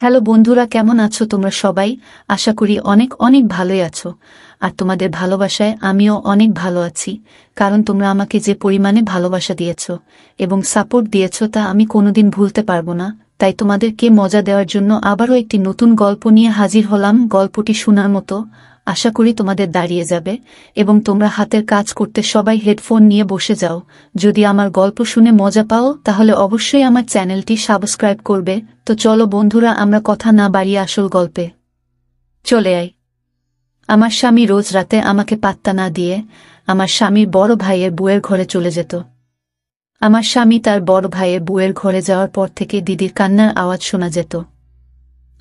Hello বন্ধুরা, কেমন আছো তোমরা সবাই? আশা করি অনেক অনেক ভালোই আছো। আর তোমাদের ভালোবাসায় আমিও অনেক ভালো আছি, কারণ তোমরা আমাকে যে পরিমাণে ভালোবাসা দিয়েছো এবং সাপোর্ট দিয়েছো তা আমি কোনোদিন ভুলতে পারবো না। তাই তোমাদেরকে মজা দেওয়ার জন্য আবারও একটি নতুন গল্প নিয়ে হাজির হলাম। গল্পটি শোনার মতো, আশা করি তোমাদের দাঁড়িয়ে যাবে এবং তোমরা হাতের কাজ করতে সবাই হেডফোন নিয়ে বসে যাও। যদি আমার গল্প শুনে মজা পাও তাহলে অবশ্যই আমার চ্যানেলটি সাবস্ক্রাইব করবে। তো চলো বন্ধুরা, আমরা কথা না বাড়িয়ে আসল গল্পে চলে আই। আমার স্বামী রোজ রাতে আমাকে পাত্তা না দিয়ে আমার স্বামীর বড় ভাইয়ের বউয়ের ঘরে চলে যেত। আমার স্বামী তার বড় ভাইয়ের বউয়ের ঘরে যাওয়ার পর থেকে দিদির কান্নার আওয়াজ শোনা যেত।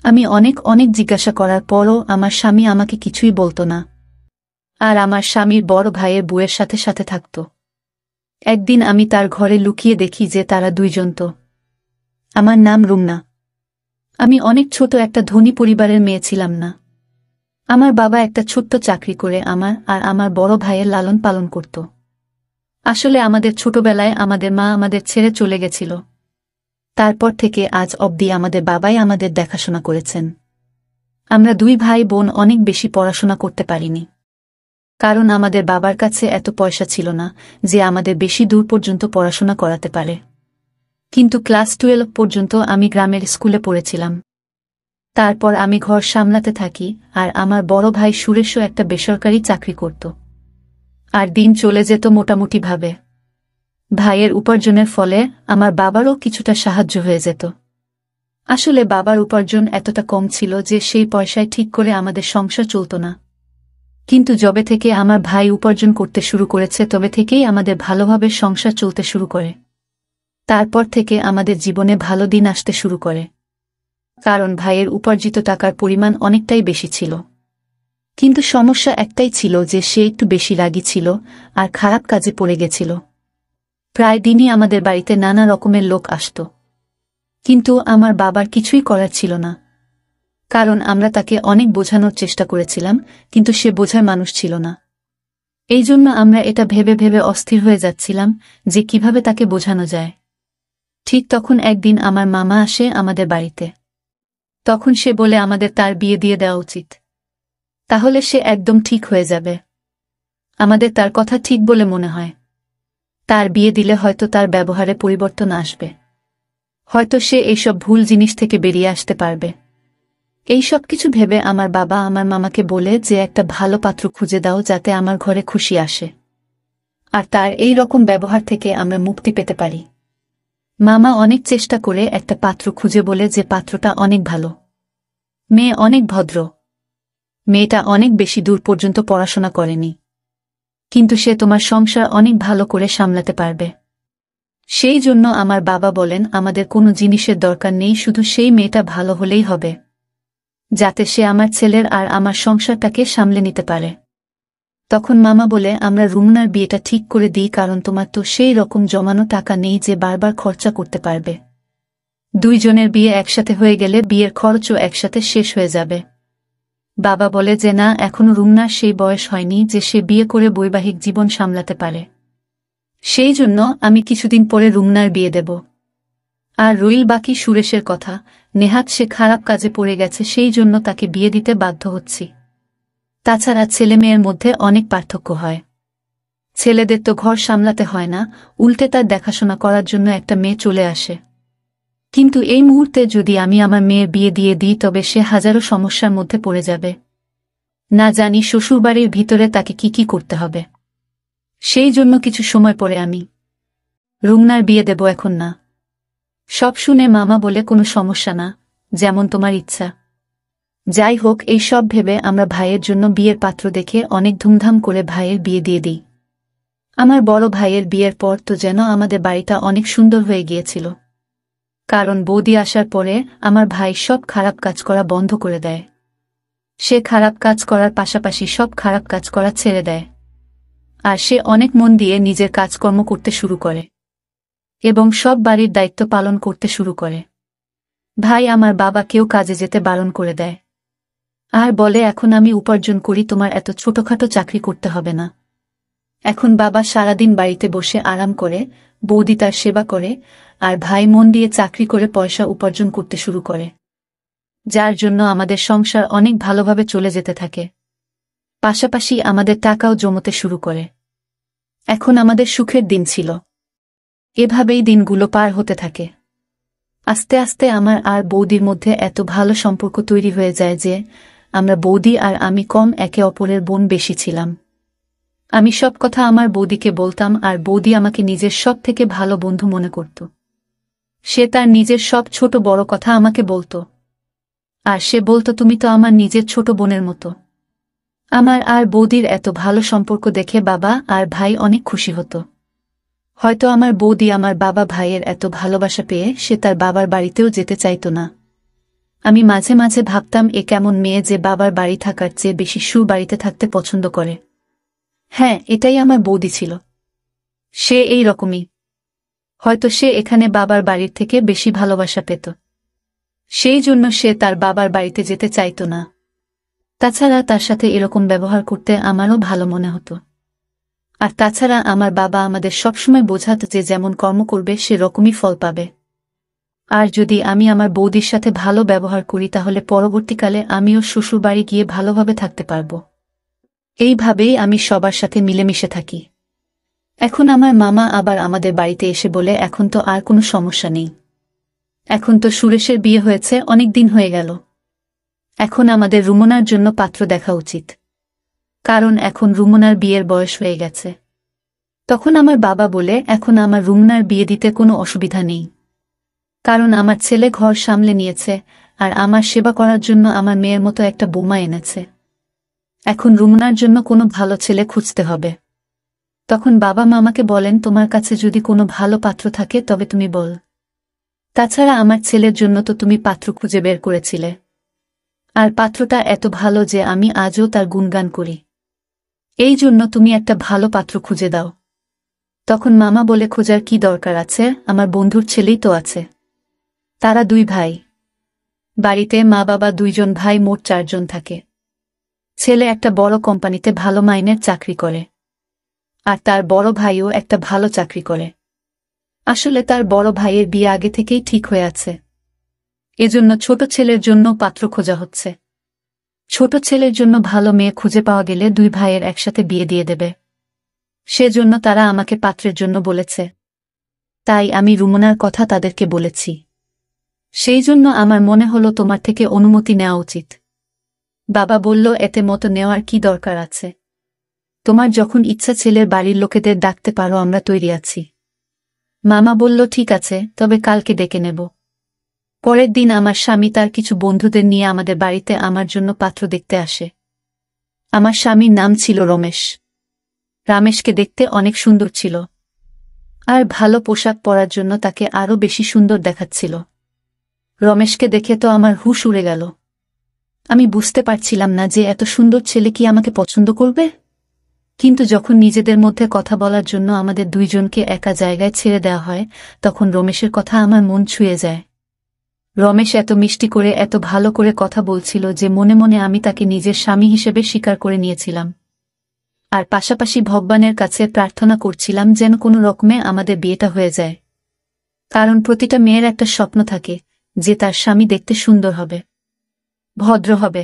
আমি অনেক অনেক জিজ্ঞাসা করার পরও আমার স্বামী আমাকে কিছুই বলতো না, আর আমার স্বামীর বড় ভাইয়ের বউয়ের সাথে সাথে থাকত। একদিন আমি তার ঘরে লুকিয়ে দেখি যে তারা দুইজন তো। আমার নাম রুমনা। আমি অনেক ছোট একটা ধনী পরিবারের মেয়ে ছিলাম না। আমার বাবা একটা ছোট্ট চাকরি করে আমার আর আমার বড় ভাইয়ের লালন পালন করত। আসলে আমাদের ছোটবেলায় আমাদের মা আমাদের ছেড়ে চলে গেছিল। তারপর থেকে আজ অবধি আমাদের বাবাই আমাদের দেখাশোনা করেছেন। আমরা দুই ভাই বোন অনেক বেশি পড়াশোনা করতে পারিনি, কারণ আমাদের বাবার কাছে এত পয়সা ছিল না যে আমাদের বেশি দূর পর্যন্ত পড়াশোনা করাতে পারে। কিন্তু ক্লাস 12 পর্যন্ত আমি গ্রামের স্কুলে পড়েছিলাম। তারপর আমি ঘর সামলাতে থাকি, আর আমার বড় ভাই সুরেশও একটা বেসরকারি চাকরি করত। আর দিন চলে যেত মোটামুটিভাবে। ভাইয়ের উপার্জনের ফলে আমার বাবারও কিছুটা সাহায্য হয়ে যেত। আসলে বাবার উপার্জন এতটা কম ছিল যে সেই পয়সায় ঠিক করে আমাদের সংসার চলত না। কিন্তু যবে থেকে আমার ভাই উপার্জন করতে শুরু করেছে তবে থেকেই আমাদের ভালোভাবে সংসার চলতে শুরু করে। তারপর থেকে আমাদের জীবনে ভালো দিন আসতে শুরু করে, কারণ ভাইয়ের উপার্জিত টাকার পরিমাণ অনেকটাই বেশি ছিল। কিন্তু সমস্যা একটাই ছিল যে সে একটু বেশি রাগী ছিল আর খারাপ কাজে পড়ে গেছিল। প্রায় দিনই আমাদের বাড়িতে নানা রকমের লোক আসত, কিন্তু আমার বাবার কিছুই করার ছিল না, কারণ আমরা তাকে অনেক বোঝানোর চেষ্টা করেছিলাম, কিন্তু সে বোঝার মানুষ ছিল না। এই জন্য আমরা এটা ভেবে ভেবে অস্থির হয়ে যাচ্ছিলাম যে কিভাবে তাকে বোঝানো যায়। ঠিক তখন একদিন আমার মামা আসে আমাদের বাড়িতে। তখন সে বলে আমাদের তার বিয়ে দিয়ে দেওয়া উচিত, তাহলে সে একদম ঠিক হয়ে যাবে। আমাদের তার কথা ঠিক বলে মনে হয়। তার বিয়ে দিলে হয়তো তার ব্যবহারে পরিবর্তন আসবে, হয়তো সে এইসব ভুল জিনিস থেকে বেরিয়ে আসতে পারবে। এই সব কিছু ভেবে আমার বাবা আমার মামাকে বলে যে একটা ভালো পাত্র খুঁজে দাও যাতে আমার ঘরে খুশি আসে, আর তার এই রকম ব্যবহার থেকে আমরা মুক্তি পেতে পারি। মামা অনেক চেষ্টা করে একটা পাত্র খুঁজে বলে যে পাত্রটা অনেক ভালো, মেয়ে অনেক ভদ্র, মেয়েটা অনেক বেশি দূর পর্যন্ত পড়াশোনা করেনি, কিন্তু সে তোমার সংসার অনেক ভালো করে সামলাতে পারবে। সেই জন্য আমার বাবা বলেন আমাদের কোনো জিনিসের দরকার নেই, শুধু সেই মেয়েটা ভালো হলেই হবে, যাতে সে আমার ছেলের আর আমার সংসারটাকে সামলে নিতে পারে। তখন মামা বলে আমরা রুমনার বিয়েটা ঠিক করে দিই, কারণ তোমার তো সেই রকম জমানো টাকা নেই যে বারবার খরচা করতে পারবে। দুইজনের বিয়ে একসাথে হয়ে গেলে বিয়ের খরচও একসাথে শেষ হয়ে যাবে। বাবা বলে যে না, এখনো রুমনার সেই বয়স হয়নি যে সে বিয়ে করে বৈবাহিক জীবন সামলাতে পারে। সেই জন্য আমি কিছুদিন পরে রুমনার বিয়ে দেব। আর রইল বাকি সুরেশের কথা। নেহাত সে খারাপ কাজে পড়ে গেছে, সেই জন্য তাকে বিয়ে দিতে বাধ্য হচ্ছি। তাছাড়া ছেলে মেয়ের মধ্যে অনেক পার্থক্য হয়। ছেলেদের তো ঘর সামলাতে হয় না, উল্টে তার দেখাশোনা করার জন্য একটা মেয়ে চলে আসে। কিন্তু এই মুহূর্তে যদি আমি আমার মেয়ের বিয়ে দিয়ে দিই তবে সে হাজারো সমস্যার মধ্যে পড়ে যাবে। না জানি শ্বশুরবাড়ির ভিতরে তাকে কি কি করতে হবে। সেই জন্য কিছু সময় পরে আমি রুমনার বিয়ে দেব, এখন না। সব শুনে মামা বলে কোনো সমস্যা না, যেমন তোমার ইচ্ছা। যাই হোক, এই সব ভেবে আমরা ভাইয়ের জন্য বিয়ের পাত্র দেখে অনেক ধুমধাম করে ভাইয়ের বিয়ে দিয়ে দিই। আমার বড় ভাইয়ের বিয়ের পর তো যেন আমাদের বাড়িটা অনেক সুন্দর হয়ে গিয়েছিল, কারণ বৌদি আসার পরে আমার ভাই সব খারাপ কাজ করা বন্ধ করে দেয়। সে খারাপ কাজ করার পাশাপাশি সব খারাপ কাজ করা ছেড়ে দেয়, আর সে অনেক মন দিয়ে নিজের কাজকর্ম করতে শুরু করে এবং সব বাড়ির দায়িত্ব পালন করতে শুরু করে। ভাই আমার বাবাকেও কাজে যেতে বারণ করে দেয়, আর বলে এখন আমি উপার্জন করি, তোমার এত ছোটখাটো চাকরি করতে হবে না। এখন বাবা সারাদিন বাড়িতে বসে আরাম করে, বৌদি তার সেবা করে, আর ভাই মন দিয়ে চাকরি করে পয়সা উপার্জন করতে শুরু করে। যার জন্য আমাদের সংসার অনেক ভালোভাবে চলে যেতে থাকে। পাশাপাশি আমাদের টাকাও জমতে শুরু করে। এখন আমাদের সুখের দিন ছিল। এভাবেই দিনগুলো পার হতে থাকে। আস্তে আস্তে আমার আর বৌদির মধ্যে এত ভালো সম্পর্ক তৈরি হয়ে যায় যে আমরা বৌদি আর আমি কম একে অপরের বোন বেশি ছিলাম। আমি সব কথা আমার বৌদিকে বলতাম আর বৌদি আমাকে নিজের সব থেকে ভালো বন্ধু মনে করত। সে তার নিজের সব ছোট বড় কথা আমাকে বলতো। আর সে বলতো তুমি তো আমার নিজের ছোট বোনের মতো। আমার আর বৌদির এত ভালো সম্পর্ক দেখে বাবা আর ভাই অনেক খুশি হতো। হয়তো আমার বৌদি আমার বাবা ভাইয়ের এত ভালোবাসা পেয়ে সে তার বাবার বাড়িতেও যেতে চাইত না। আমি মাঝে মাঝে ভাবতাম এ কেমন মেয়ে যে বাবার বাড়ি থাকার চেয়ে বেশি বাড়িতে থাকতে পছন্দ করে। হ্যাঁ, এটাই আমার বৌদি ছিল। সে এই রকমই। হয়তো সে এখানে বাবার বাড়ির থেকে বেশি ভালোবাসা পেত। সেই জন্য সে তার বাবার বাড়িতে যেতে চাইত না। তাছাড়া তার সাথে এরকম ব্যবহার করতে আমারও ভালো মনে হতো। আর তাছাড়া আমার বাবা আমাদের সবসময় বোঝাত যে যেমন কর্ম করবে সে রকমই ফল পাবে। আর যদি আমি আমার বৌদির সাথে ভালো ব্যবহার করি তাহলে পরবর্তীকালে আমিও শ্বশুরবাড়ি গিয়ে ভালোভাবে থাকতে পারব। এইভাবেই আমি সবার সাথে মিলেমিশে থাকি। এখন আমার মামা আবার আমাদের বাড়িতে এসে বলে এখন তো আর কোনো সমস্যা নেই। এখন তো সুরেশের বিয়ে হয়েছে, অনেক দিন হয়ে গেল। এখন আমাদের রুমনার জন্য পাত্র দেখা উচিত। কারণ এখন রুমনার বিয়ের বয়স হয়ে গেছে। তখন আমার বাবা বলে এখন আমার রুমনার বিয়ে দিতে কোনো অসুবিধা নেই। কারণ আমার ছেলে ঘর সামলে নিয়েছে আর আমার সেবা করার জন্য আমার মেয়ের মতো একটা বৌমা এনেছে। এখন রুমনার জন্য কোনো ভালো ছেলে খুঁজতে হবে। তখন বাবা মামাকে বলেন তোমার কাছে যদি কোনো ভালো পাত্র থাকে তবে তুমি বল। তাছাড়া আমার ছেলের জন্য তো তুমি পাত্র খুঁজে বের করেছিলে। আর পাত্রটা এত ভালো যে আমি আজও তার গুণগান করি। এই জন্য তুমি একটা ভালো পাত্র খুঁজে দাও। তখন মামা বলে খোঁজার কি দরকার আছে, আমার বন্ধুর ছেলেই তো আছে। তারা 2 ভাই। বাড়িতে মা বাবা 2 জন ভাই, মোট 4 জন থাকে। ছেলে একটা বড় কোম্পানিতে ভালো মাইনের চাকরি করে। আর তার বড় ভাইও একটা ভালো চাকরি করে। আসলে তার বড় ভাইয়ের বিয়ে আগে থেকেই ঠিক হয়ে আছে। এজন্য ছোট ছেলের জন্য পাত্র খোঁজা হচ্ছে। ছোট ছেলের জন্য ভালো মেয়ে খুঁজে পাওয়া গেলে 2 ভাইয়ের একসাথে বিয়ে দিয়ে দেবে। সেজন্য তারা আমাকে পাত্রের জন্য বলেছে। তাই আমি রুমনার কথা তাদেরকে বলেছি। সেই জন্য আমার মনে হলো তোমার থেকে অনুমতি নেওয়া উচিত। বাবা বলল এতে মতো নেওয়ার কি দরকার আছে। তোমার যখন ইচ্ছা ছেলের বাড়ির লোকেদের ডাকতে পারো, আমরা তৈরি আছি। মামা বলল ঠিক আছে, তবে কালকে ডেকে নেব। পরের দিন আমার স্বামী তার কিছু বন্ধুদের নিয়ে আমাদের বাড়িতে আমার জন্য পাত্র দেখতে আসে। আমার স্বামীর নাম ছিল রমেশ। রমেশকে দেখতে অনেক সুন্দর ছিল। আর ভালো পোশাক পরার জন্য তাকে আরও বেশি সুন্দর দেখাচ্ছিল। রমেশকে দেখে তো আমার হুঁশ উড়ে গেল। আমি বুঝতে পারছিলাম না যে এত সুন্দর ছেলে কি আমাকে পছন্দ করবে। কিন্তু যখন নিজেদের মধ্যে কথা বলার জন্য আমাদের 2 জনকে একা জায়গায় ছেড়ে দেওয়া হয় তখন রমেশের কথা আমার মন ছুঁয়ে যায়। রমেশ এত মিষ্টি করে এত ভালো করে কথা বলছিল যে মনে মনে আমি তাকে নিজের স্বামী হিসেবে স্বীকার করে নিয়েছিলাম। আর পাশাপাশি ভগবানের কাছে প্রার্থনা করছিলাম যেন কোনো রকমে আমাদের বিয়েটা হয়ে যায়। কারণ প্রতিটা মেয়ের একটা স্বপ্ন থাকে যে তার স্বামী দেখতে সুন্দর হবে, ভদ্র হবে।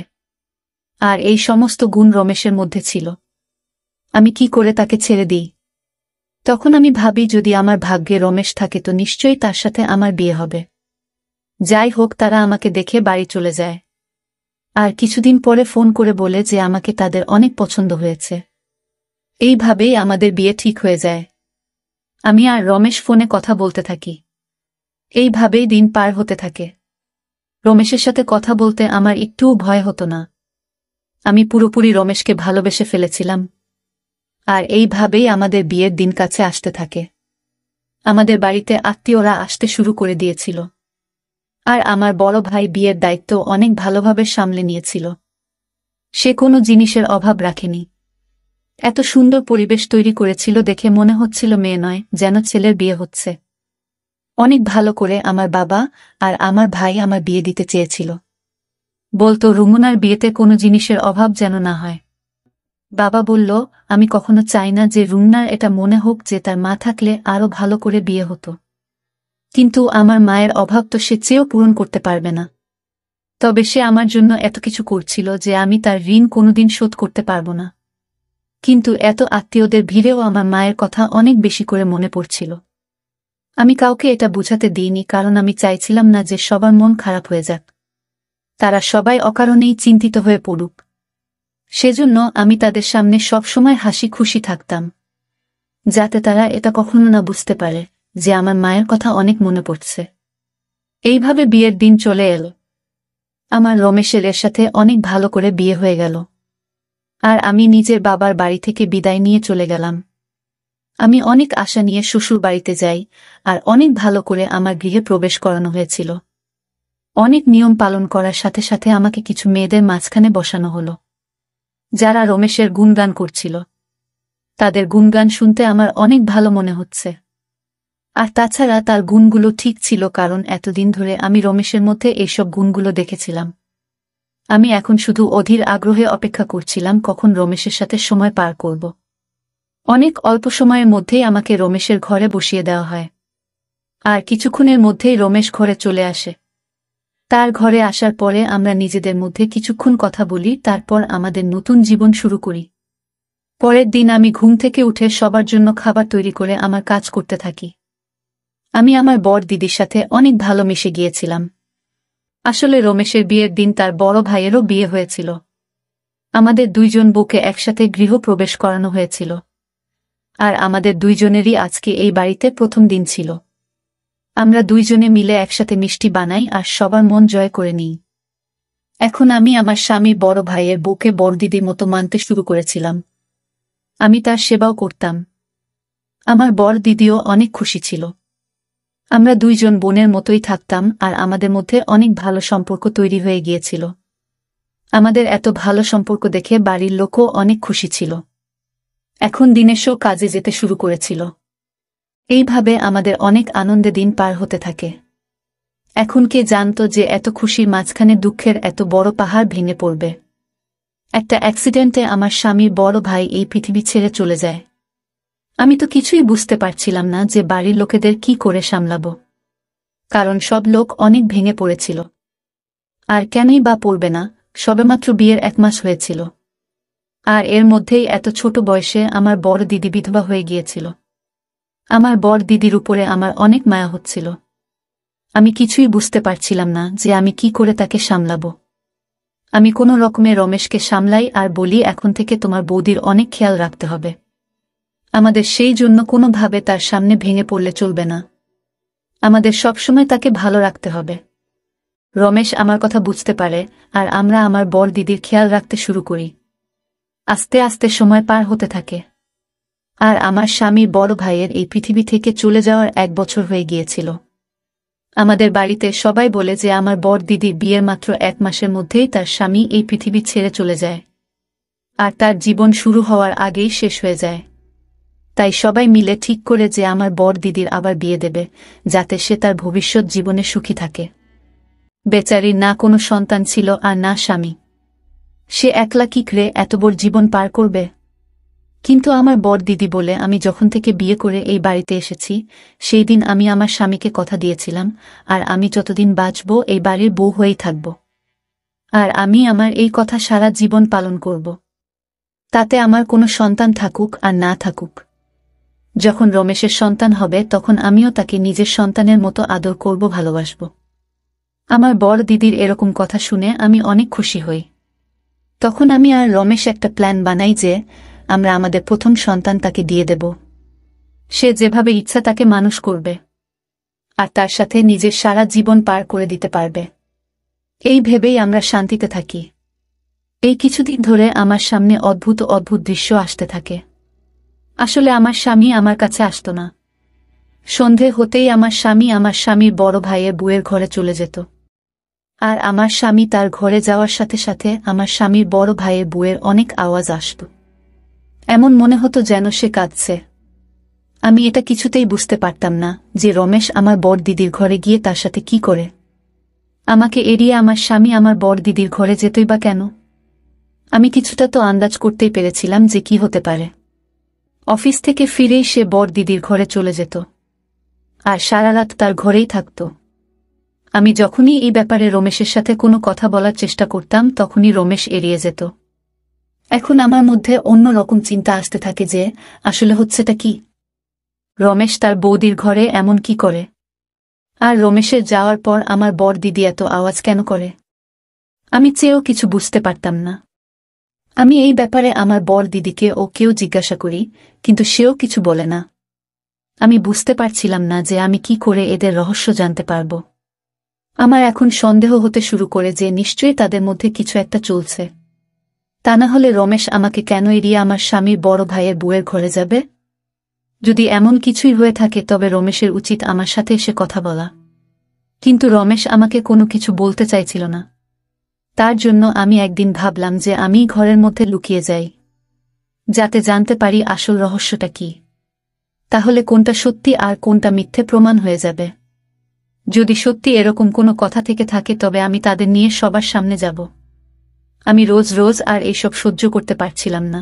আর এই সমস্ত গুণ রমেশের মধ্যে ছিল। আমি কি করে তাকে ছেড়ে দিই? তখন আমি ভাবি যদি আমার ভাগ্যে রমেশ থাকে তো নিশ্চয়ই তার সাথে আমার বিয়ে হবে। যাই হোক, তারা আমাকে দেখে বাড়ি চলে যায়। আর কিছুদিন পরে ফোন করে বলে যে আমাকে তাদের অনেক পছন্দ হয়েছে। এইভাবেই আমাদের বিয়ে ঠিক হয়ে যায়। আমি আর রমেশ ফোনে কথা বলতে থাকি। এইভাবেই দিন পার হতে থাকে। রমেশের সাথে কথা বলতে আমার একটুও ভয় হতো না। আমি পুরোপুরি রমেশকে ভালোবেসে ফেলেছিলাম। আর এইভাবেই আমাদের বিয়ের দিন কাছে আসতে থাকে। আমাদের বাড়িতে আত্মীয়রা আসতে শুরু করে দিয়েছিল। আর আমার বড় ভাই বিয়ের দায়িত্ব অনেক ভালোভাবে সামলে নিয়েছিল। সে কোনো জিনিসের অভাব রাখেনি। এত সুন্দর পরিবেশ তৈরি করেছিল দেখে মনে হচ্ছিল মেয়ে নয়, যেন ছেলের বিয়ে হচ্ছে। অনেক ভালো করে আমার বাবা আর আমার ভাই আমার বিয়ে দিতে চেয়েছিল। বলতো রুমনার বিয়েতে কোনো জিনিসের অভাব যেন না হয়। বাবা বলল আমি কখনো চাই না যে রুমনার এটা মনে হোক যে তার মা থাকলে আরো ভালো করে বিয়ে হতো। কিন্তু আমার মায়ের অভাব তো সে চেয়েও পূরণ করতে পারবে না। তবে সে আমার জন্য এত কিছু করছিল যে আমি তার ঋণ কোনোদিন শোধ করতে পারব না। কিন্তু এত আত্মীয়দের ভিড়েও আমার মায়ের কথা অনেক বেশি করে মনে পড়ছিল। আমি কাউকে এটা বুঝাতে দিইনি, কারণ আমি চাইছিলাম না যে সবার মন খারাপ হয়ে যাক, তারা সবাই অকারণেই চিন্তিত হয়ে পড়ুক। সেজন্য আমি তাদের সামনে সবসময় হাসি খুশি থাকতাম, যাতে তারা এটা কখনো না বুঝতে পারে যে আমার মায়ের কথা অনেক মনে পড়ছে। এইভাবে বিয়ের দিন চলে এলো। আমার রমেশের এর সাথে অনেক ভালো করে বিয়ে হয়ে গেল, আর আমি নিজের বাবার বাড়ি থেকে বিদায় নিয়ে চলে গেলাম। আমি অনেক আশা নিয়ে শ্বশুর বাড়িতে যাই, আর অনেক ভালো করে আমার গৃহে প্রবেশ করানো হয়েছিল। অনেক নিয়ম পালন করার সাথে সাথে আমাকে কিছু মেয়েদের মাঝখানে বসানো হলো, যারা রমেশের গুণগান করছিল। তাদের গুণগান শুনতে আমার অনেক ভালো মনে হচ্ছে। আর তাছাড়া তার গুণগুলো ঠিক ছিল, কারণ এতদিন ধরে আমি রমেশের মধ্যে এইসব গুণগুলো দেখেছিলাম। আমি এখন শুধু অধীর আগ্রহে অপেক্ষা করছিলাম কখন রমেশের সাথে সময় পার করব। অনেক অল্প সময়ের মধ্যেই আমাকে রমেশের ঘরে বসিয়ে দেওয়া হয়, আর কিছুক্ষণের মধ্যেই রমেশ ঘরে চলে আসে। তার ঘরে আসার পরে আমরা নিজেদের মধ্যে কিছুক্ষণ কথা বলি, তারপর আমাদের নতুন জীবন শুরু করি। পরের দিন আমি ঘুম থেকে উঠে সবার জন্য খাবার তৈরি করে আমার কাজ করতে থাকি। আমি আমার বড় দিদির সাথে অনেক ভালো মিশে গিয়েছিলাম। আসলে রমেশের বিয়ের দিন তার বড় ভাইয়েরও বিয়ে হয়েছিল। আমাদের দুইজন বউকে একসাথে গৃহপ্রবেশ করানো হয়েছিল, আর আমাদের দুইজনেরই আজকে এই বাড়িতে প্রথম দিন ছিল। আমরা দুইজনে মিলে একসাথে মিষ্টি বানাই আর সবার মন জয় করে নিই। এখন আমি আমার স্বামী বড় ভাইয়ের বউকে বড় দিদির মতো মানতে শুরু করেছিলাম। আমি তার সেবাও করতাম। আমার বড় দিদিও অনেক খুশি ছিল। আমরা দুইজন বোনের মতোই থাকতাম, আর আমাদের মধ্যে অনেক ভালো সম্পর্ক তৈরি হয়ে গিয়েছিল। আমাদের এত ভালো সম্পর্ক দেখে বাড়ির লোকও অনেক খুশি ছিল। এখন দিনেশও কাজে যেতে শুরু করেছিল। এইভাবে আমাদের অনেক আনন্দে দিন পার হতে থাকে। এখন কে জানত যে এত খুশির মাঝখানে দুঃখের এত বড় পাহাড় ভেঙে পড়বে। একটা অ্যাক্সিডেন্টে আমার স্বামীর বড় ভাই এই পৃথিবী ছেড়ে চলে যায়। আমি তো কিছুই বুঝতে পারছিলাম না যে বাড়ির লোকেদের কি করে সামলাব, কারণ সব লোক অনেক ভেঙে পড়েছিল। আর কেনই বা পড়বে না, সবেমাত্র বিয়ের 1 মাস হয়েছিল, আর এর মধ্যেই এত ছোট বয়সে আমার বড় দিদি বিধবা হয়ে গিয়েছিল। আমার বড় দিদির উপরে আমার অনেক মায়া হচ্ছিল। আমি কিছুই বুঝতে পারছিলাম না যে আমি কি করে তাকে সামলাব। আমি কোনো রকমে রমেশকে সামলাই আর বলি, এখন থেকে তোমার বৌদির অনেক খেয়াল রাখতে হবে। আমাদের সেই জন্য কোনোভাবে তার সামনে ভেঙে পড়লে চলবে না। আমাদের সবসময় তাকে ভালো রাখতে হবে। রমেশ আমার কথা বুঝতে পারে, আর আমরা আমার বড় দিদির খেয়াল রাখতে শুরু করি। আস্তে আস্তে সময় পার হতে থাকে, আর আমার স্বামীর বড় ভাইয়ের এই পৃথিবী থেকে চলে যাওয়ার 1 বছর হয়ে গিয়েছিল। আমাদের বাড়িতে সবাই বলে যে আমার বড় দিদির বিয়ের মাত্র 1 মাসের মধ্যেই তার স্বামী এই পৃথিবী ছেড়ে চলে যায়, আর তার জীবন শুরু হওয়ার আগেই শেষ হয়ে যায়। তাই সবাই মিলে ঠিক করে যে আমার বড় দিদির আবার বিয়ে দেবে, যাতে সে তার ভবিষ্যৎ জীবনে সুখী থাকে। বেচারির না কোনো সন্তান ছিল আর না স্বামী। সে একলা কি করে এত বড় জীবন পার করবে? কিন্তু আমার বড় দিদি বলে আমি যখন থেকে বিয়ে করে এই বাড়িতে এসেছি, সেই দিন আমি আমার স্বামীকে কথা দিয়েছিলাম, আর আমি যতদিন বাঁচব এই বাড়ির বউ হয়েই থাকব। আর আমি আমার এই কথা সারা জীবন পালন করব। তাতে আমার কোনো সন্তান থাকুক আর না থাকুক। যখন রমেশের সন্তান হবে তখন আমিও তাকে নিজের সন্তানের মতো আদর করব, ভালোবাসব। আমার বড় দিদির এরকম কথা শুনে আমি অনেক খুশি হই। তখন আমি আর রমেশ একটা প্ল্যান বানাই যে আমরা আমাদের প্রথম সন্তান তাকে দিয়ে দেব। সে যেভাবে ইচ্ছা তাকে মানুষ করবে, আর তার সাথে নিজের সারা জীবন পার করে দিতে পারবে। এই ভেবেই আমরা শান্তিতে থাকি। এই কিছুদিন ধরে আমার সামনে অদ্ভুত অদ্ভুত দৃশ্য আসতে থাকে। আসলে আমার স্বামী আমার কাছে আসত না। সন্ধে হতেই আমার স্বামী আমার স্বামীর বড় ভাইয়ের বউয়ের ঘরে চলে যেত, আর আমার স্বামী তার ঘরে যাওয়ার সাথে সাথে আমার স্বামীর বড় ভাইয়ের বউয়ের অনেক আওয়াজ আসত। এমন মনে হতো যেন সে কাঁদছে। আমি এটা কিছুতেই বুঝতে পারতাম না যে রমেশ আমার বড় দিদির ঘরে গিয়ে তার সাথে কি করে। আমাকে এড়িয়ে আমার স্বামী আমার বড় দিদির ঘরে যেতই বা কেন? আমি কিছুটা তো আন্দাজ করতেই পেরেছিলাম যে কি হতে পারে। অফিস থেকে ফিরেই সে বড় দিদির ঘরে চলে যেত, আর সারা রাত তার ঘরেই থাকত। আমি যখনই এই ব্যাপারে রমেশের সাথে কোনো কথা বলার চেষ্টা করতাম তখনই রমেশ এড়িয়ে যেত। এখন আমার মধ্যে অন্য রকম চিন্তা আসতে থাকে যে আসলে হচ্ছেটা কি। রমেশ তার বৌদির ঘরে এমন কি করে, আর রমেশের যাওয়ার পর আমার বর দিদি এত আওয়াজ কেন করে? আমি চেয়েও কিছু বুঝতে পারতাম না। আমি এই ব্যাপারে আমার বর দিদিকে ও কেউ জিজ্ঞাসা করি, কিন্তু সেও কিছু বলে না। আমি বুঝতে পারছিলাম না যে আমি কি করে এদের রহস্য জানতে পারব। আমার এখন সন্দেহ হতে শুরু করে যে নিশ্চয়ই তাদের মধ্যে কিছু একটা চলছে। তা না হলে রমেশ আমাকে কেন এড়িয়ে আমার স্বামীর বড় ভাইয়ের বউয়ের ঘরে যাবে? যদি এমন কিছুই হয়ে থাকে তবে রমেশের উচিত আমার সাথে এসে কথা বলা। কিন্তু রমেশ আমাকে কোনো কিছু বলতে চাইছিল না। তার জন্য আমি একদিন ভাবলাম যে আমিই ঘরের মধ্যে লুকিয়ে যাই, যাতে জানতে পারি আসল রহস্যটা কি। তাহলে কোনটা সত্যি আর কোনটা মিথ্যে প্রমাণ হয়ে যাবে। যদি সত্যি এরকম কোনো কথা থেকে থাকে তবে আমি তাদের নিয়ে সবার সামনে যাব। আমি রোজ রোজ আর এইসব সহ্য করতে পারছিলাম না।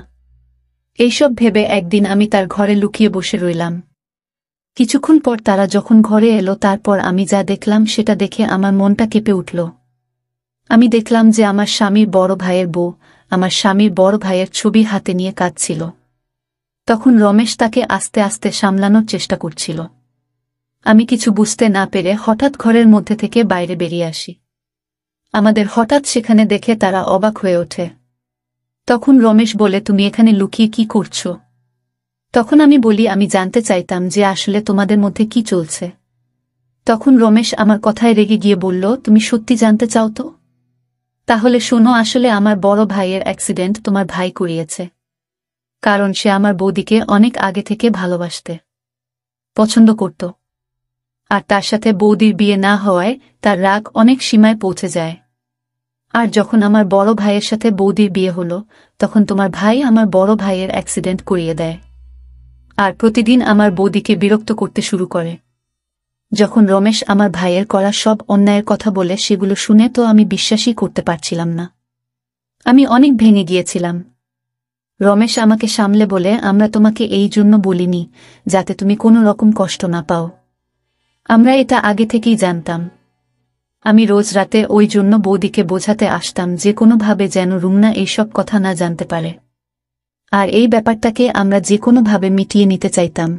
এইসব ভেবে একদিন আমি তার ঘরে লুকিয়ে বসে রইলাম। কিছুক্ষণ পর তারা যখন ঘরে এলো তারপর আমি যা দেখলাম সেটা দেখে আমার মনটা কেঁপে উঠল। আমি দেখলাম যে আমার স্বামীর বড় ভাইয়ের বউ আমার স্বামীর বড় ভাইয়ের ছবি হাতে নিয়ে কাঁদছিল। তখন রমেশ তাকে আস্তে আস্তে সামলানোর চেষ্টা করছিল। আমি কিছু বুঝতে না পেরে হঠাৎ ঘরের মধ্যে থেকে বাইরে বেরিয়ে আসি। আমাদের হঠাৎ সেখানে দেখে তারা অবাক হয়ে ওঠে। তখন রমেশ বলে, তুমি এখানে লুকিয়ে কি করছো? তখন আমি বলি, আমি জানতে চাইতাম যে আসলে তোমাদের মধ্যে কি চলছে। তখন রমেশ আমার কথায় রেগে গিয়ে বলল, তুমি সত্যি জানতে চাও তো? তাহলে শোনো, আসলে আমার বড় ভাইয়ের অ্যাক্সিডেন্ট তোমার ভাই করিয়েছে। কারণ সে আমার বৌদিকে অনেক আগে থেকে ভালোবাসতে পছন্দ করত, আর তার সাথে বৌদির বিয়ে না হওয়ায় তার রাগ অনেক সীমায় পৌঁছে যায়। আর যখন আমার বড় ভাইয়ের সাথে বৌদির বিয়ে হলো তখন তোমার ভাই আমার বড় ভাইয়ের অ্যাক্সিডেন্ট করিয়ে দেয়, আর প্রতিদিন আমার বৌদিকে বিরক্ত করতে শুরু করে। যখন রমেশ আমার ভাইয়ের করা সব অন্যায়ের কথা বলে সেগুলো শুনে তো আমি বিশ্বাসই করতে পারছিলাম না। আমি অনেক ভেঙে গিয়েছিলাম। রমেশ আমাকে সামলে বলে, আমরা তোমাকে এই জন্য বলিনি যাতে তুমি কোনো রকম কষ্ট না পাও। আমরা এটা আগে থেকেই জানতাম। আমি রোজ রাতে ওই জন্য বৌদিকে বোঝাতে আসতাম যে কোনোভাবে যেন রুমনা এইসব কথা না জানতে পারে। আর এই ব্যাপারটাকে আমরা যে কোনোভাবে মিটিয়ে নিতে চাইতাম।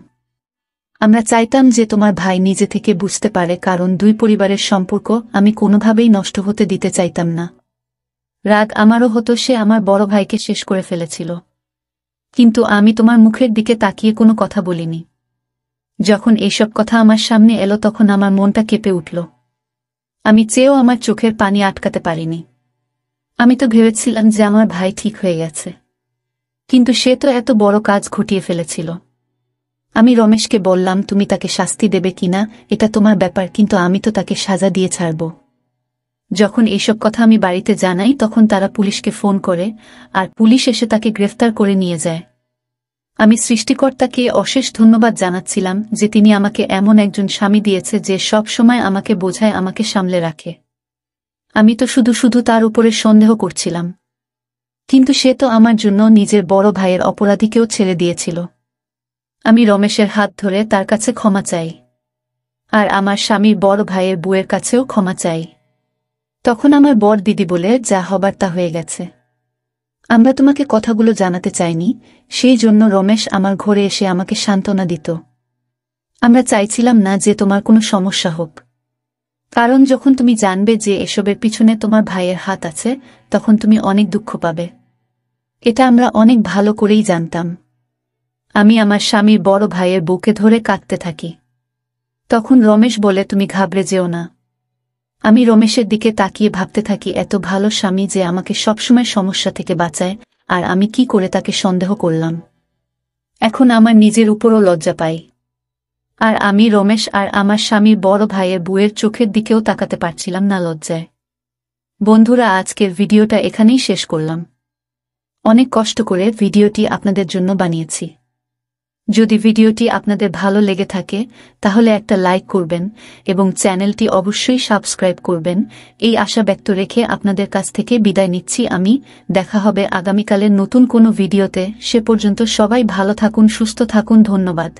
আমরা চাইতাম যে তোমার ভাই নিজে থেকে বুঝতে পারে, কারণ দুই পরিবারের সম্পর্ক আমি কোনোভাবেই নষ্ট হতে দিতে চাইতাম না। রাগ আমারও হতো, সে আমার বড় ভাইকে শেষ করে ফেলেছিল। কিন্তু আমি তোমার মুখের দিকে তাকিয়ে কোনো কথা বলিনি। যখন এইসব কথা আমার সামনে এলো তখন আমার মনটা কেঁপে উঠল। আমি চেয়েও আমার চোখের পানি আটকাতে পারিনি। আমি তো ভেবেছিলাম যে আমার ভাই ঠিক হয়ে গেছে, কিন্তু সে তো এত বড় কাজ ঘটিয়ে ফেলেছিল। আমি রমেশকে বললাম, তুমি তাকে শাস্তি দেবে কিনা এটা তোমার ব্যাপার, কিন্তু আমি তো তাকে সাজা দিয়ে ছাড়ব। যখন এইসব কথা আমি বাড়িতে জানাই তখন তারা পুলিশকে ফোন করে, আর পুলিশ এসে তাকে গ্রেফতার করে নিয়ে যায়। আমি সৃষ্টিকর্তাকে অশেষ ধন্যবাদ জানাচ্ছিলাম যে তিনি আমাকে এমন একজন স্বামী দিয়েছে যে সব সময় আমাকে বোঝায়, আমাকে সামলে রাখে। আমি তো শুধু শুধু তার উপরে সন্দেহ করছিলাম, কিন্তু সে তো আমার জন্য নিজের বড় ভাইয়ের অপরাধীকেও ছেড়ে দিয়েছিল। আমি রমেশের হাত ধরে তার কাছে ক্ষমা চাই, আর আমার স্বামীর বড় ভাইয়ের বউয়ের কাছেও ক্ষমা চাই। তখন আমার বর দিদি বলে, যা হবার তা হয়ে গেছে। আমরা তোমাকে কথাগুলো জানাতে চাইনি, সেই জন্য রমেশ আমার ঘরে এসে আমাকে সান্ত্বনা দিত। আমরা চাইছিলাম না যে তোমার কোনো সমস্যা হোক, কারণ যখন তুমি জানবে যে এসবের পিছনে তোমার ভাইয়ের হাত আছে তখন তুমি অনেক দুঃখ পাবে। এটা আমরা অনেক ভালো করেই জানতাম। আমি আমার স্বামীর বড় ভাইয়ের বুকে ধরে কাঁদতে থাকি। তখন রমেশ বলে, তুমি ঘাবড়ে যেও না। আমি রমেশের দিকে তাকিয়ে ভাবতে থাকি, এত ভালো স্বামী যে আমাকে সবসময় সমস্যা থেকে বাঁচায়, আর আমি কি করে তাকে সন্দেহ করলাম। এখন আমার নিজের উপরও লজ্জা পাই। আর আমি রমেশ আর আমার স্বামীর বড় ভাইয়ের বউয়ের চোখের দিকেও তাকাতে পারছিলাম না লজ্জায়। বন্ধুরা, আজকের ভিডিওটা এখানেই শেষ করলাম। অনেক কষ্ট করে ভিডিওটি আপনাদের জন্য বানিয়েছি। যদি ভিডিওটি আপনাদের ভালো লেগে থাকে তাহলে একটা লাইক করবেন এবং চ্যানেলটি অবশ্যই সাবস্ক্রাইব করবেন, এই আশা ব্যক্ত রেখে আপনাদের কাছ থেকে বিদায় নিচ্ছি আমি। দেখা হবে আগামীকালের নতুন কোনো ভিডিওতে। সে পর্যন্ত সবাই ভালো থাকুন, সুস্থ থাকুন। ধন্যবাদ।